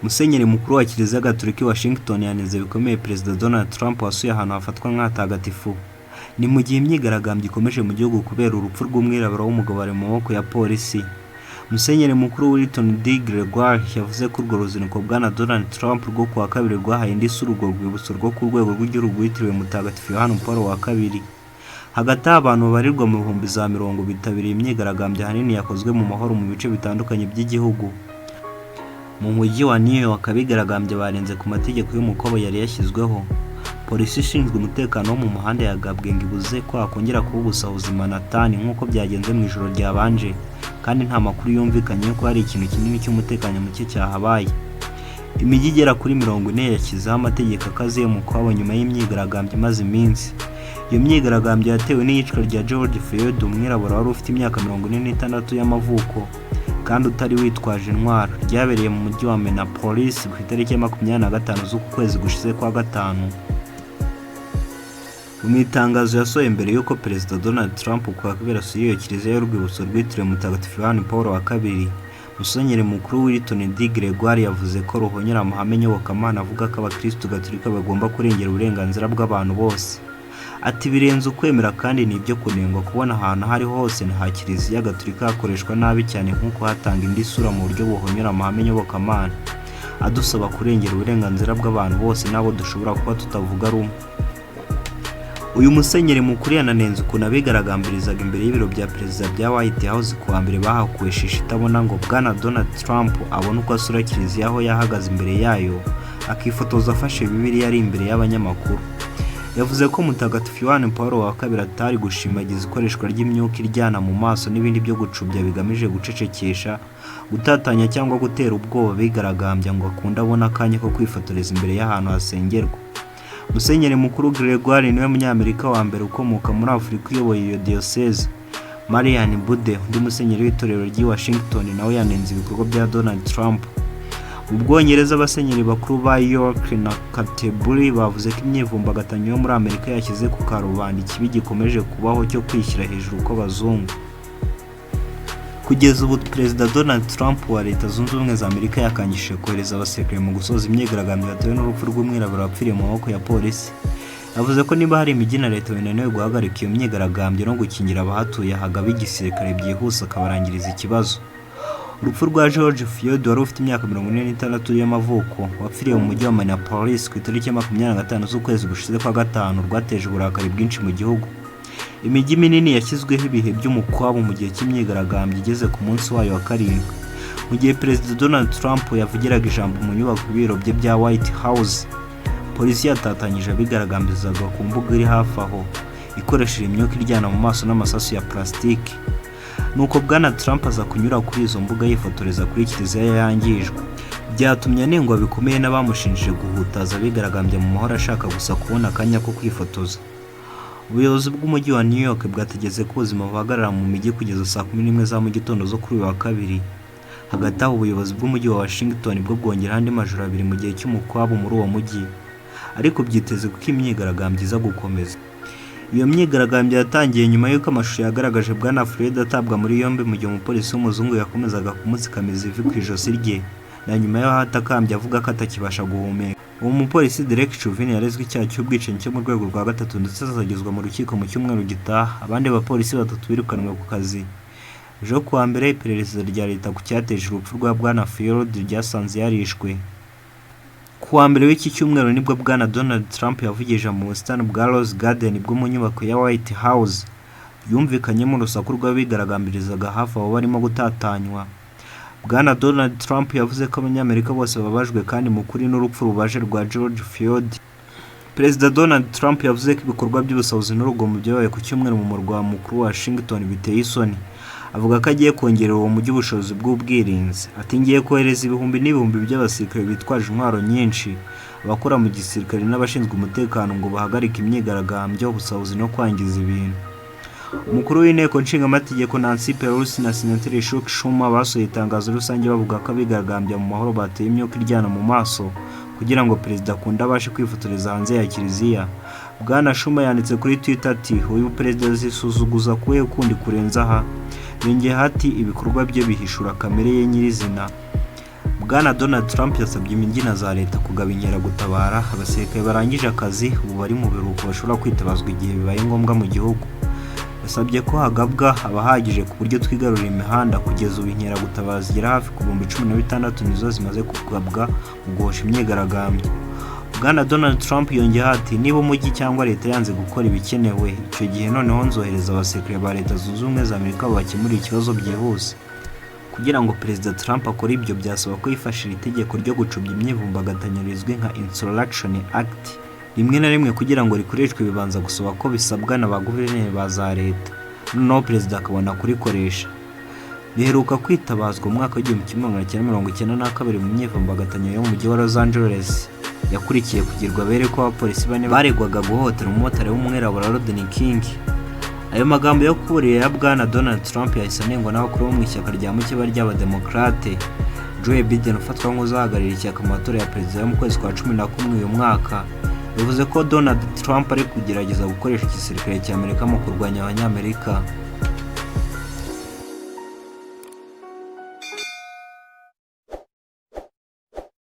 Musenyeri mukuru wa Kiliziya Gatolika i Washington yanenze bikomeye Perezida Donald Trump wasuye ahantu hafatwa nk'ahatagatifu. Ni mu gihe imyigaragambyo ikomeje mu gihugu kubera urupfu rw'umwirabura w'umugabo wari mu maboko ya polisi. Musenyeri mukuru Wilton D. Gregoire yavuze ko urwo ruzinduko bwana Donald Trump rwo kuwa kabiri rwahaye indi sura urwo rwibutso rwo ku rwego rw'igihugu rwitiriwe Mutagatifu Yohani Paul wa kabiri. Hagati abantu babarirwa mu bihumbi za mirongo bitabiriye imyigaragambyo ahanini yakozwe mu mahoro mu bice bitandukanye by'igihugu. Mu mujyi wa New York abigaragambye barenze ku mategeko y'umukobo yari yashyizweho. Polisi ishinzwe umutekano wo mu muhanda yagabwe ngo ibuze ko hakongera kuba ubusahuzi Manhattan nk'uko byagenze mu ijoro ryabanje, kandi nta makuru yumvikanye ko hari ikintu kinini cy'umutekano muke cyahabaye. Imijyi igera kuri 40 yashyizeho amategeko akaze y'umukobo nyuma y'imyigaragambyo imaze iminsi. Iyo myigaragambyo yatewe n'iyicwa rya George Floyd, umwirabura wari ufite imyaka 46 y'amavuko kandi utari witwaje intwaro, ryabereye mu mujyi wa Minneapolis ku itariki ya 25 z'uku kwezi gushize kwa gatanu. Mu itangazo yasohoye mbere y'uko Perezida Donald Trump kuwa kabiri asuye iyo kiliziya y'urwibutso rwitiriwe Mutagatifu Yohani Paul wa kabiri, Musenyeri mukuru Wilton D. Gregoire yavuze ko ruhonyora amahame nyobokamana avuga ko abakristo gatolika bagomba kurengera uburenganzira bw'abantu bose. Ati birenze ukwemera kandi ni ibyo kunengwa kubona ahantu hari hose nta kiliziya gatolika hakoreshwa nabi cyane nk'uko hatanga indi sura mu buryo buhonyora amahame nyobokamana, adusaba kurengera uburenganzira bw'abantu bose nabo dushobora kuba tutavuga rumwe. Uyu musenyeri mukuru yananenze ukuntu abigaragambirizaga imbere y'ibiro bya perezida bya White House kuwa mbere bahakuwe shisha itabona ngo bwana Donald Trump abone uko asura kiliziya aho yahagaze imbere yayo akifotoza afashe Bibiliya ari imbere y'abanyamakuru. Yavuze ko Mutagatifu Yohani Paul wa kabiri atari gushimagiza ikoreshwa ry'imyuka iryana mu maso n'ibindi byo gucubya bigamije gucecekesha, gutatanya cyangwa gutera ubwoba bigaragambya ngo akunda abona akanya ko kwifotoreza imbere y'ahantu hasengerwa. Musenyeri mukuru Gregoire niwe munyamerika wa mbere ukomoka muri Afurika uyoboye iyo diocese. Marian Bude, undi musenyeri w'itorero ry'i Washington, nawe yanenze ibikorwa bya Donald Trump. Mu Bwongereza abasenyeri bakuru ba York na Canterbury bavuze ko imyivumbagatanyo yo muri Amerika yashyize ku karubanda ikibi gikomeje kubaho cyo kwishyira hejuru kw'abazungu. Kugeza ubu Perezida Donald Trump wa Leta Zunze Ubumwe za Amerika yakangishije kohereza abasirikare mu gusoza imyigaragambyo yatewe n'urupfu rw'umwirabura wapfiriye mu maboko ya polisi. Yavuze ko niba hari imijyi na leta binaniwe guhagarika iyo myigaragambyo no gukingira abahatuye hagaba igisirikare byihuse akabarangiriza ikibazo. Urupfu rwa George Floyd wari ufite imyaka 46 y'amavuko wapfiriye mu mujyi wa Minneapolis ku itariki ya 25 z'ukwezi gushize kwa gatanu rwateje uburakari bwinshi mu gihugu. Imijyi minini yashyizweho ibihe by'umukwabo mu gihe cy'imyigaragambyo igeze ku munsi wayo wa karindwi. Mu gihe Perezida Donald Trump yavugiraga ijambo mu nyubako y'ibiro bye bya White House, polisi yatatanyije abigaragambirizaga ku mbuga iri hafi aho ikoresheje imyuka iryana mu maso n'amasasu ya plastiki. Nuko bwana Trump aza kunyura kuri izo mbuga yifotoreza kuri kiliziya yangijwe. Byatumye anengwa bikomeye n'abamushinjije guhutaza abigaragambya mu mahoro ashaka gusa kubona akanya ko kwifotoza. Ubuyobozi bw'umujyi wa New York bwategetse ko ubuzima buhagarara mu mijyi kugeza saa 11 za mu gitondo zo kuri wa kabiri. Hagati aho ubuyobozi bw'umujyi wa Washington bwo bwongera andi majoro abiri mu gihe cy'umukwabo muri uwo mujyi, ariko byiteze ko imyigaragambyo iza gukomeza. Iyo myigaragambyo yatangiye nyuma y'uko amashusho yagaragaje bwana Floyd atabwa muri yombi mu gihe umupolisi w'umuzungu yakomezaga kumutsikamiza ivi ku ijosi rye, na nyuma y'aho atakambye avuga ko atakibasha guhumeka. Uwo mupolisi Derek Chauvin yarezwe icyaha cy'ubwicanyi cyo mu rwego rwa gatatu ndetse azagezwa mu rukiko mu cyumweru gitaha. Abandi bapolisi 3 birukanwe ku kazi. Ejo kuwa mbere iperereza rya leta ku cyateje urupfu rwa bwana Floyd ryasanze yarishwe. Kuwa mbere w'iki cyumweru nibwo bwana Donald Trump yavugije mu busitani bwa Rose Garden bwo mu nyubako ya White House. Yumvikanyemo urusaku rw'abigaragambirizaga hafi aho barimo gutatanywa. Bwana Donald Trump yavuze ko abanyamerika bose babajwe kandi mukuri n'urupfu rubaje rwa George Floyd. Perezida Donald Trump yavuze ko ibikorwa by'ubusahuzi n'urugomo byabaye ku cyumweru mu murwa mukuru wa Washington biteye isoni. Avuga ko agiye kongerera uwo mujyi ubushobozi bw'ubwirinzi. Ati ngiye kohereza ibihumbi n'ibihumbi by'abasirikare bitwaje intwaro nyinshi, abakora mu gisirikare n'abashinzwe umutekano ngo bahagarike imyigaragambyo, ubusahuzi no kwangiza ibintu. Umukuru w'inteko nshingamategeko Nancy Pelosi na Senateri Chuck Schumer basohoye itangazo rusange bavuga ko abigaragambya mu mahoro bateye imyuka iryana mu maso kugira ngo Perezida akunda abashe kwifotoreza hanze ya kiliziya. Bwana Schumer yanditse kuri Twitter ati uyu Perezida zisuzuguza kuwe ukundi kurenza aha. Yongeye ati ibikorwa bye bihishura kamere ye nyirizina. Bwana Donald Trump yasabye imijyi na za leta kugaba inkeragutabara abasirikare barangije akazi ubu bari mu biruhuko bashobora kwitabazwa igihe bibaye ngombwa mu gihugu. Yasabye ko hagabwa abahagije ku buryo twigarurira imihanda. Kugeza ubu inkeragutabara zigera hafi ku 16,000 nizo zimaze kugabwa mu guhosha imyigaragambyo. Bwana Donald Trump yongeyeho ati niba umujyi cyangwa leta yanze gukora ibikenewe, icyo gihe noneho nzohereza abasirikare ba Leta Zunze Ubumwe za Amerika bakemura ikibazo byihuse. Kugira ngo Perezida Trump akore ibyo byasaba ko yifashishije itegeko ryo gucubya imyivumbagatanyo rizwi nka Insurrection Act. Rimwe na rimwe kugira ngo rikoreshwe bibanza gusaba ko bisabwa na ba guverineri ba za leta, noneho perezida akabona kurikoresha. Biheruka kwitabazwa mu mwaka w'1992 mu myivumbagatanyo yo mu mujyi wa Los Angeles yakurikiye kugirwa bere ko abapolisi bane baregwaga guhohotera umumotari w'umwirabura Rodney King. Ayo magambo yo kuburira ya Bwana Donald Trump yahise anengwa n'abakuru bo mu ishyaka rya mukeba ry'abademokrate. Joe Biden ufatwa nk'uzahagararira ishyaka mu matora ya perezida yo mu kwezi kwa 11 uyu mwaka yavuze ko Donald Trump ari kugerageza gukoresha igisirikare cy'Amerika mu kurwanya abanyamerika.